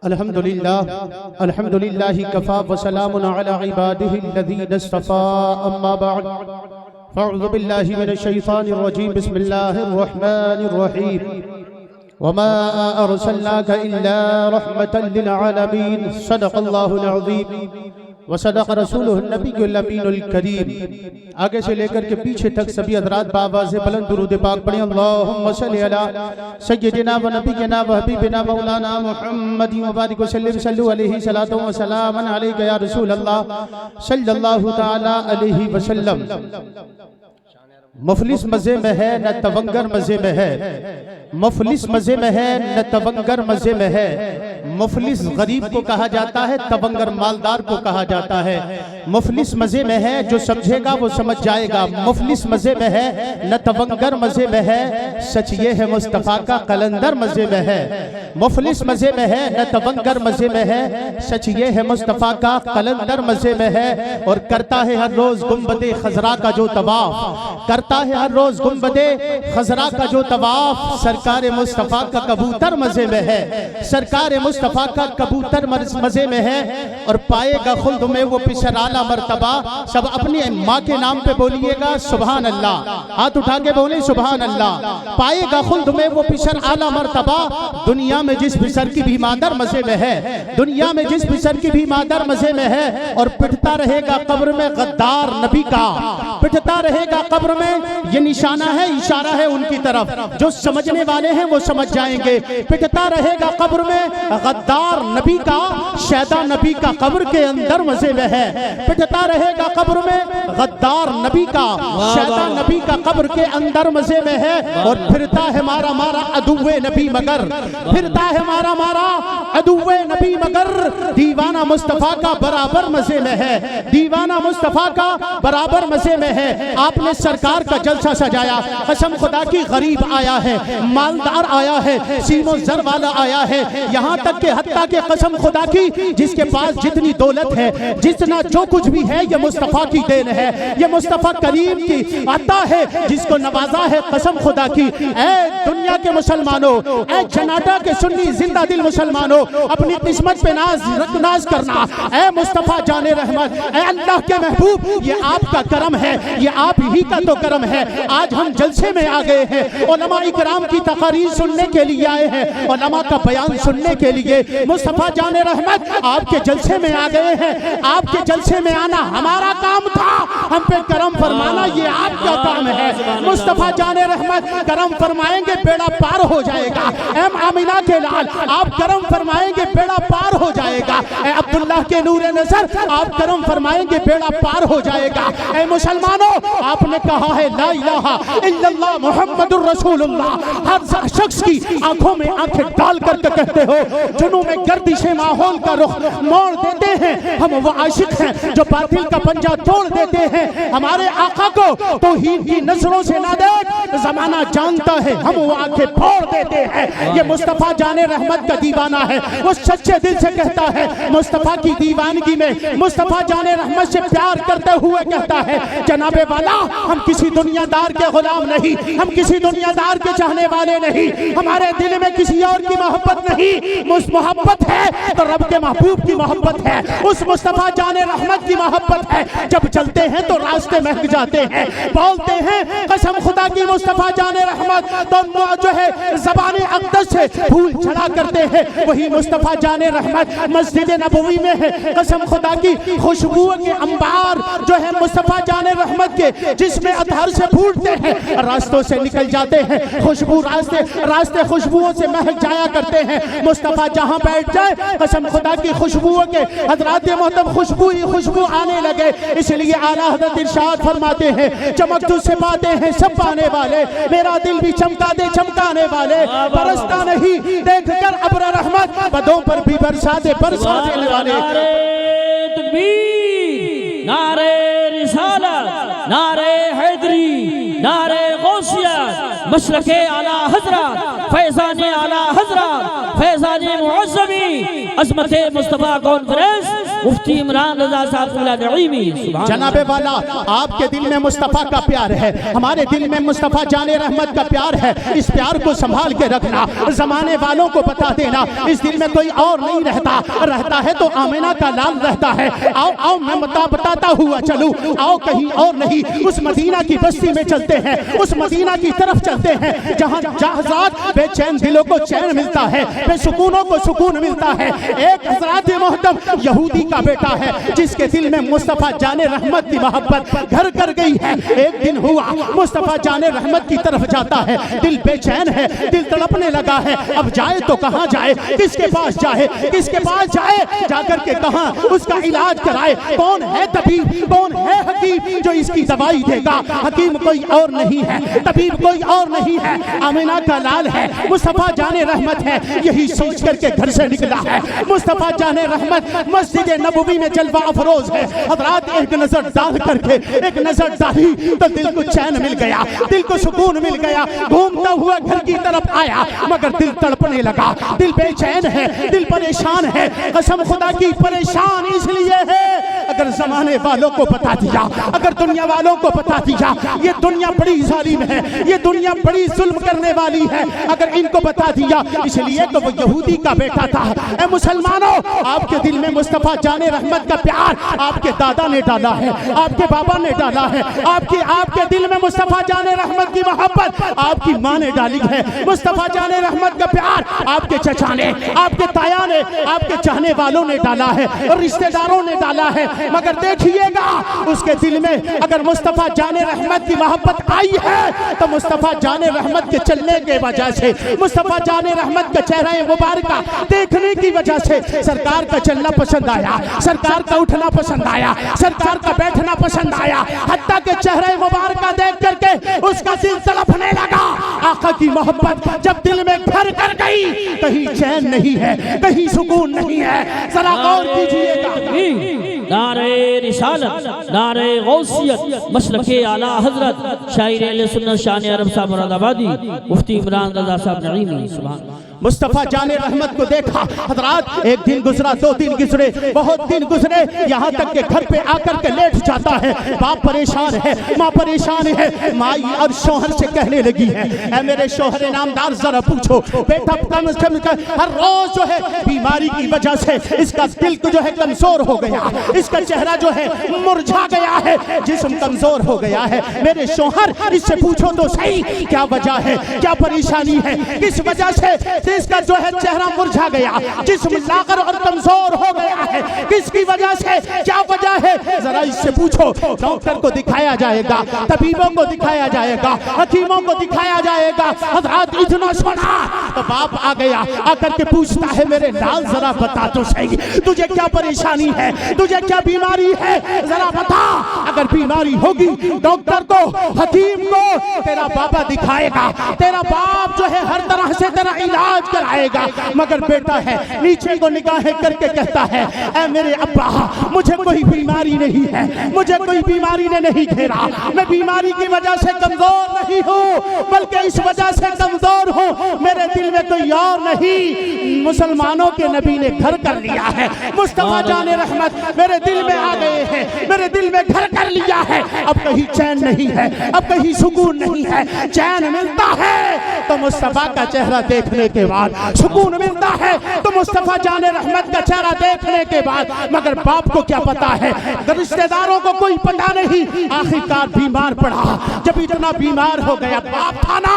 الحمدللہ کفا وسلام علی عبادہ الذین اصطفى اما بعد فاعوذ باللہ من الشیطان الرجیم بسم اللہ الرحمن الرحیم وما ارسلناک الا رحمتا للعالمین صدق اللہ العظیم وصدق رسولہ النبی الامین الکریم۔ آگے سے لے کر کے پیچھے تک سبھی حضرات بآواز بلند درود پاک پڑھیں۔ اللہم صلی علی سیدنا و نبینا و حبیبنا مولانا محمد مبارک وسلم صلو علیہ صلاۃ و سلام علیک یا رسول اللہ صلی اللہ تعالی علیہ وسلم۔ مفلس مزے میں ہے نہ تونگر مزے میں ہے، مفلس مزے میں ہے نہ تونگر مزے میں ہے۔ مفلس غریب کو کہا جاتا ہے، تونگر مالدار کو کہا جاتا ہے۔ مفلس مزے میں ہے، جو سمجھے گا وہ سمجھ جائے گا۔ مفلس مزے میں ہے نہ تونگر مزے میں ہے، سچ یہ ہے مصطفیٰ کا قلندر مزے میں ہے۔ مفلس مزے میں ہے نہ تونگر مزے میں ہے، سچ یہ ہے مصطفیٰ کا قلندر مزے میں ہے۔ اور کرتا ہے ہر روز گنبد خضرا کا جو طواف، کرتا ہے ہر روز گنبد خضرا کا جو طواف، سرکار مصطفیٰ کا کبوتر مزے میں ہے، سرکار مصطفیٰ کا کبوتر مزے میں ہے۔ اور پائے گا خلد میں وہ پشر اعلیٰ مرتبہ۔ سب اپنی ماں کے نام پہ بولیے گا سبحان اللہ، ہاتھ اٹھا کے بولیں سبحان اللہ۔ پائے گا خلد میں وہ پشر اعلیٰ مرتبہ، دنیا میں جس پشر کی بھی مادر مزے میں ہے، دنیا میں جس پشر کی بھی مادر مزے میں ہے۔ اور پٹھتا رہے گا قبر میں غدار نبی کا، پٹھتا رہے گا قبر میں، یہ نشانہ ہے اشارہ ہے ان کی طرف، جو سمجھنے والے ہیں وہ سمجھ جائیں گے۔ پٹھتا رہے گا قبر میں غدار نبی کا، شیدا نبی کا قبر کے اندر مزے میں ہے۔ پٹھتا رہے گا قبر میں غدار نبی کا، شیدا نبی کا قبر کے اندر مزے میں ہے۔ اور پھرتا ہے مارا مارا عدو نبی مگر، پھرتا ہے مارا مارا عدو نبی مگر، دیوانہ مصطفیٰ کا برابر مزے میں ہے، دیوانہ مصطفیٰ کا برابر مزے میں ہے۔ آپ نے سرکار کا جلسہ سجایا، قسم خدا کی غریب آیا ہے، مالدار آیا ہے، سیم و زر والا آیا ہے، یہاں تک کہ حتیٰ کہ قسم خدا کی جس کے پاس جتنی دولت ہے، جتنا جو کچھ بھی ہے، یہ مصطفیٰ کی دین ہے، یہ مصطفیٰ کریم کی عطا ہے، جس کو نوازا ہے قسم خدا کی۔ اے دنیا کے مسلمانوں، اے جناٹا کے سنی زندہ دل مسلمانوں، اپنی قسمت پہ ناز کرنا۔ اے مصطفیٰ جان رحمت، اے اللہ کے محبوب، یہ آپ کا کرم ہے، یہ آپ ہی کا تو کرم ہے۔ آج ہم جلسے میں آ گئے ہیں، علماء اکرام کی تقاریر سننے کے لیے آئے ہیں، علماء کا بیان سننے کے لیے۔ مصطفیٰ جان رحمت آپ کے جلسے میں آ گئے ہیں، آپ کے جلسے میں آنا ہمارا کام تھا، ہم پہ کرم فرمانا یہ آپ کا کام ہے۔ مصطفیٰ جان رحمت کرم فرمائیں گے بیڑا پار ہو جائے گا۔ اے آمینہ کے لال آپ کرم فرمائیں گے بیڑا پار ہو جائے گا۔ اے عبداللہ کے نور نظر آپ کرم فرمائیں گے بیڑا پار ہو جائے گا۔ اے مسلمانوں، آپ نے کہا ہے لا الہ الا اللہ محمد الرسول اللہ، ہر شخص کی آنکھوں میں آنکھیں ڈال کر کے کہتے ہو، جنوں میں گردش ماحول کا رخ موڑ دیتے ہیں، ہم وہ عاشق ہیں جو باطل کا پنجہ توڑ دیتے ہیں۔ ہمارے آقا کو توحید کی نظروں سے نہ دیکھ، زمانہ جانتا ہے ہم وہ آنکھیں پھوڑ دیتے ہیں۔ یہ مصطفیٰ جان رحمت کا دیوانہ ہے، وہ سچے دل سے کہتا ہے، مصطفیٰ کی دیوانگی میں مصطفیٰ جان رحمت سے پیار کرتے ہوئے کہتا ہے، جناب والا ہم کسی دنیا دار کے غلام نہیں، ہم کسی دنیا دار کے چاہنے والے نہیں، ہمارے دل میں کسی اور کی محبت نہیں، اس محبت ہے تو رب کے محبوب کی محبت ہے، اس مصطفیٰ جان رحمت کی محبت ہے۔ جب چلتے ہیں تو راستے مہک جاتے ہیں، بولتے ہیں قسم خدا کی مصطفیٰ جان رحمت تو جو ہے زبان اقدس سے پھول چڑھا کرتے ہیں۔ وہی مصطفیٰ جان رحمت مسجد نبوی میں ہے، قسم خدا کی خوشبو کے انبار جو ہے مصطفیٰ جان رحمت کے جس میں اطہر سے پھوٹتے ہیں، راستوں سے نکل جاتے ہیں، خوشبو راستے خوشبوؤں سے مہک جایا کرتے ہیں۔ مصطفیٰ جہاں بیٹھ جائے قسم خدا کی خوشبوؤں کے حضرات محترم خوشبو ہی خوشبو آنے لگے۔ اس لیے اعلیٰ حضرت ارشاد فرماتے ہیں، چمک تجھ سے پاتے ہیں سب پانے والے، میرا دل بھی چمکا دے چمکانے والے، برستا نہیں دیکھ کر ابر رحمت، بدوں پر بھی برسا دے برسا دینے والے۔ نعرہ تکبیر، نعرہ رسالت، نعرہ حیدری، نعرہ غوثیت، مشرق اعلیٰ حضرت، فیضان اعلیٰ حضرت، فیضان معظمی، عظمت مصطفیٰ کانفرنس مفتی عمران رضا صاحب نعیمی جناب والا آپ کے دل میں مصطفیٰ کا پیار ہے، ہمارے دل میں مصطفیٰ جان رحمت کا پیار ہے، اس پیار کو سنبھال کے رکھنا، زمانے والوں کو بتا دینا اس دل میں کوئی اور نہیں رہتا ہے تو آمینہ کا لال رہتا ہے۔ آؤ میں بتاتا ہوا چلوں، آؤ کہیں اور نہیں، اس مدینہ کی بستی میں چلتے ہیں، اس مدینہ کی طرف چلتے ہیں جہاں حضرات بے چین دلوں کو چین ملتا ہے، بے سکونوں کو سکون ملتا ہے۔ ایک حضرات محترم یہودی کا بیٹا ہے جس کے دل میں مصطفیٰ جان رحمت کی محبت گھر کر گئی ہے۔ ایک دن ہوا مصطفیٰ جان رحمت کی طرف جاتا ہے، دل بے چین ہے، دل تڑپنے لگا ہے، اب جائے تو کہاں جائے، کس کے پاس جائے، کس کے پاس جائے، جا کر کے کہاں اس کا علاج کرائے، کون ہے طبیب، کون ہے حکیم جو اس کی دوائی دے گا؟ حکیم کوئی اور نہیں ہے، طبیب کوئی اور نہیں ہے، آمینہ کا لال ہے، مصطفیٰ جان رحمت ہے۔ یہی سوچ کر کے گھر سے نکلا ہے مصطفیٰ جان رحمت، مسجد نبوی میں جلوہ افروز ہے۔ حضرات ایک نظر ڈال کر کے ایک نظر ڈالی تو دل کو چین مل گیا، دل کو سکون مل گیا، گھومتا ہوا گھر کی طرف آیا مگر دل تڑپنے لگا، دل بے چین ہے، دل پریشان ہے۔ قسم خدا کی پریشان اس لیے ہے اگر زمانے والوں کو بتا دیا، اگر دنیا والوں کو بتا دیا یہ دنیا بڑی ظالم ہے، یہ دنیا بڑی ظلم کرنے والی ہے، اگر ان کو بتا دیا، اس لیے کہ وہ یہودی کا بیٹا تھا۔ اے مسلمانوں، آپ کے دل میں مصطفیٰ جان رحمت کا پیار آپ کے دادا نے ڈالا ہے، آپ کے بابا نے ڈالا ہے، آپ کے دل میں مصطفیٰ جان رحمت کی محبت آپ کی ماں نے ڈالی ہے، مصطفیٰ جان رحمت کا پیار آپ کے چچا نے، آپ کے تایا نے، آپ کے چاہنے والوں نے ڈالا ہے، رشتہ داروں نے ڈالا ہے، مگر دیکھیے گا اس کے دل میں اگر مصطفیٰ جان رحمت کی محبت آئی ہے تو مصطفیٰ جان رحمت کے چلنے کے وجہ سے، مصطفیٰ جان رحمت کا چہرہ مبارکہ دیکھنے کی وجہ سے سرکار کا چلنا پسند آیا، سرکار کا اٹھنا پسند آیا، سرکار کا بیٹھنا پسند آیا، حتیٰ کہ چہرہ مبارکہ دیکھ کر کے اس کا دل تڑپنے لگا۔ آقا کی محبت جب دل میں گھر کر گئی کہیں چین نہیں ہے، کہیں سکون نہیں ہے۔ ذرا غور کیجئے گا۔ نعرہ رسالت، نعرہ غوثیت، مسلک اعلیٰ حضرت شاعر اہل سنت شان عرب صاحب مراد آبادی مفتی عمران رضا صاحب نعیمی سبحان مصطفیٰ جان رحمت کو دیکھا حضرات، ایک دن گزرا، دو دن گزرے، بہت دن گزرے، یہاں تک کہ گھر پہ آ کر کے لیٹ جاتا ہے۔ باپ پریشان ہے، ماں پریشان ہے، مائی اور شوہر سے کہنے لگی ہے اے میرے شوہر نامدار ذرا پوچھو بیٹا کم از کم ہر روز جو ہے بیماری کی وجہ سے اس کا دل کو جو ہے کمزور ہو گیا، اس کا چہرہ جو ہے مرجھا گیا ہے، جسم کمزور ہو گیا ہے۔ میرے شوہر اس سے پوچھو تو صحیح کیا وجہ ہے، کیا پریشانی ہے، کس وجہ سے اس کا جو ہے چہرہ مرجھا گیا، جسم لاغر اور کمزور ہو گیا ہے، کس کی وجہ سے، کیا وجہ ہے، ذرا اس سے پوچھو۔ ڈاکٹر کو دکھایا جائے گا، طبیبوں کو دکھایا جائے گا، حکیموں کو دکھایا جائے گا۔ حضرات اتنا سنا تو باپ آ گیا، آ کر کے پوچھتا ہے میرے لال ذرا بتا تو صحیح تجھے کیا پریشانی ہے، تجھے کیا بیماری ہے، ذرا بتا۔ اگر بیماری ہوگی ڈاکٹر کو، حکیم کو تیرا بابا دکھائے گا، تیرا باپ جو ہے ہر طرح سے تیرا علاج کرائے گا، مگر بیٹا ہے نیچے کو نگاہیں کر کے کہتا ہے اے میرے ابا مجھے کوئی بیماری نہیں ہے، مجھے کوئی بیماری نے نہیں گھیرا، میں بیماری کی وجہ سے کمزور نہیں ہوں بلکہ اس وجہ سے کمزور ہوں میرے دل میں کوئی اور نہیں، مسلمانوں کے نبی نے گھر کر لیا ہے، مصطفیٰ جان رحمت میرے دل میں آ گئے ہیں، میرے دل میں گھر کر لیا ہے، اب کہیں چین نہیں ہے، اب کہیں سکون نہیں ہے۔ چین ملتا ہے تو مصطفیٰ کا چہرہ دیکھنے کے بعد، سکون ملتا ہے تو مصطفیٰ جان رحمت کا چہرہ دیکھنے کے بعد، مگر باپ کو کیا پتا ہے، رشتہ داروں کو کوئی پتا نہیں۔ آخرکار بیمار پڑا، جب اتنا بیمار ہو گیا، باپ تھا نا،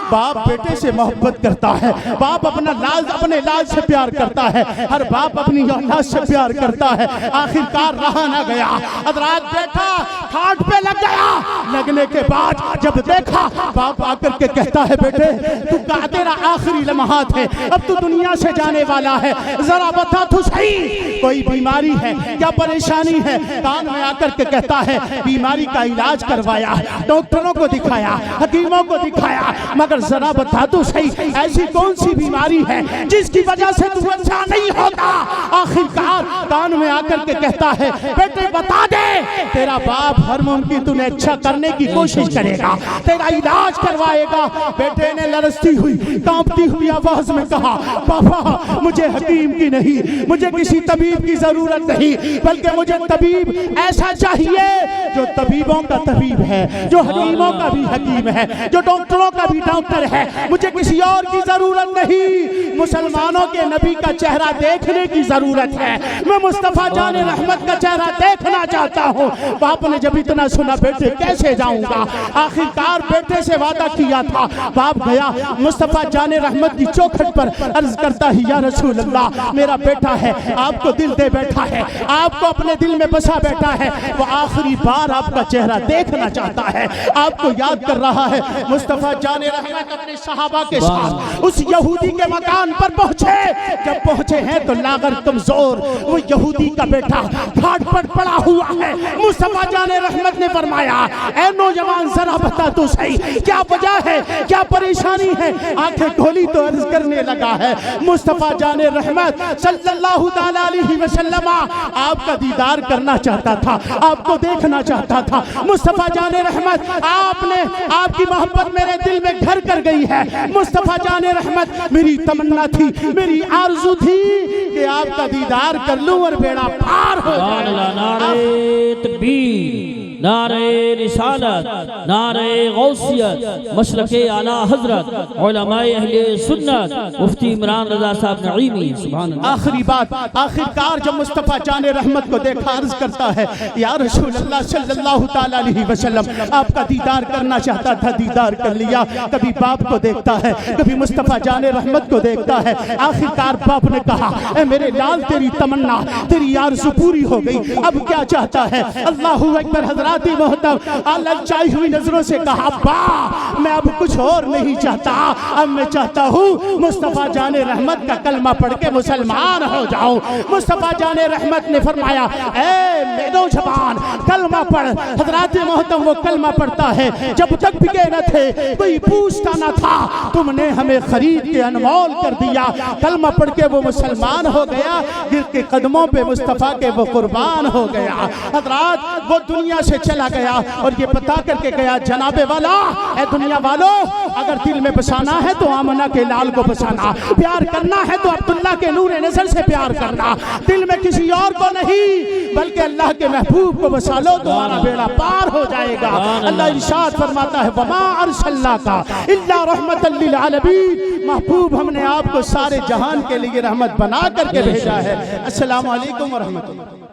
باپ بیٹے سے محبت کرتا ہے، باپ اپنے لال سے پیار کرتا ہے، ہر باپ اپنی اولاد سے پیار کرتا ہے۔ آخرکار رہا نہ گیا، حضرات بیٹا کھاٹ پہ لگ گیا، لگنے کے بعد جب دیکھا باپ آ کر کے کہتا ہے بیٹے تو کا تیرا آخری لمحات ہے، اب تو دنیا سے جانے والا ہے، ذرا بتا تو صحیح کوئی بیماری ہے، کیا پریشانی ہے؟ کان میں آ کر کے کہتا ہے بیماری کا علاج کروایا، ڈاکٹروں کو دکھایا، حکیموں کو دکھایا، مگر ذرا بتا تو صحیح ایسی کون سی بیماری ہے جس کی وجہ سے تو اچھا نہیں ہوتا آخرکار کان میں آ کر کے کہتا ہے بیٹے بتا دے تیرا باپ ہر ممکن تُنہیں اچھا کرنے کی کوشش کرے گا، تیرا علاج کروائے گا۔ بیٹے نے لرزتی ہوئی کانپتی ہوئی آواز میں کہا پاپا مجھے حکیم کی نہیں، مجھے کسی طبیب کی ضرورت نہیں، بلکہ مجھے طبیب ایسا چاہیے جو طبیبوں کا طبیب ہے، جو حکیموں کا بھی حکیم ہے، جو ڈاکٹروں کا بھی ڈاکٹر ہے، مجھے کسی اور کی ضرورت نہیں، مسلمانوں کے نبی کا چہرہ دیکھنے کی ضرورت ہے، میں مصطفیٰ جان رحمت کا چہرہ دیکھنا چاہتا ہوں۔ باپ نے جب اتنا سنا بیٹے کیسے جاؤں گا، آخرکار بیٹے سے وعدہ کیا تھا، باپ گیا مصطفیٰ جان رحمت کی چوکھٹ پر عرض کرتا ہے یا رسول اللہ میرا بیٹا ہے، آپ کو دل دے بیٹھا ہے، آپ کو اپنے دل میں بسا بیٹھا ہے، وہ آخری بار آپ کا چہرہ دیکھنا چاہتا ہے، آپ کو یاد کر رہا ہے۔ مصطفیٰ جان رحمت اپنے صحابہ کے ساتھ اس یہودی کے مکان پر پہنچے، جب پہنچے ہیں تو لاغر کمزور وہ یہودی کا بیٹا گھاٹ پر پڑا ہوا ہے۔ مصطفیٰ جان رحمت نے فرمایا اے نوجوان ذرا بتا تو صحیح کیا وجہ ہے، کیا پریشانی ہے؟ آنکھیں کھولی تو عرض کرنے لگا ہے مصطفیٰ جان رحمت صلی اللہ تعالی علیہ وسلم آپ کا دیدار کرنا چاہتا تھا، آپ کو دیکھنا چاہتا تھا۔ مصطفیٰ جان رحمت آپ کی محبت میرے دل میں گھر کر گئی ہے۔ مصطفیٰ جان رحمت میری تمنا تھی، میری آرزو تھی کہ آپ کا دیدار کر لوں اور بیڑا پار ہو جائے۔ نعرہ تکبیر، نعرہ رسالت، نعرہ غوثیت، مشرق اعلی حضرت علماء اہل سنت مفتی عمران رضا صاحب نعیمی سبحان اللہ۔ آخری بات، آخرکار جب مصطفیٰ جان رحمت کو دیکھا عرض کرتا ہے یا رسول اللہ صلی اللہ تعالی علیہ وسلم آپ کا دیدار کرنا چاہتا تھا، دیدار کر لیا۔ کبھی باپ کو دیکھتا ہے، کبھی مصطفیٰ جان رحمت کو دیکھتا ہے۔ آخرکار باپ نے کہا اے میرے لال تیری تمنا، تیری آرزو پوری ہو گئی، اب کیا چاہتا ہے؟ اللہ اکبر حضرات محترم للچائی ہوئی نظروں سے کہا ابا میں اب کچھ اور نہیں چاہتا، اب میں چاہتا ہوں مصطفیٰ جان رحمت کا کلمہ پڑھ کے مسلمان ہو جاؤں۔ مصطفیٰ جان رحمت نے فرمایا اے نوجوان کلمہ پڑھ۔ حضرات محترم وہ کلمہ پڑھتا ہے جب تک بکے نہ تھے کوئی پوچھتا نہ تھا، تم نے ہمیں خرید کے انمول کر دیا۔ کلمہ پڑھ کے وہ مسلمان ہو گیا، گر کے قدموں پہ مصطفیٰ کے وہ قربان ہو گیا۔ حضرات وہ دنیا سے چلا گیا اور یہ بتا کر کے گیا جناب والا اے دنیا والو اگر دل میں بسانا ہے تو آمنہ کے لال کو بسانا، پیار کرنا ہے تو عبداللہ کے نور نظر سے پیار کرنا، دل میں کسی اور کو نہیں بلکہ اللہ کے محبوب کو بسا لو تمہارا بیڑا پار ہو جائے گا۔ اللہ ارشاد فرماتا ہے وما ارسلناک الا رحمتا للعالمین، محبوب ہم نے آپ کو سارے جہان کے لیے رحمت بنا کر کے بھیجا ہے۔ السلام علیکم ورحمۃ اللہ۔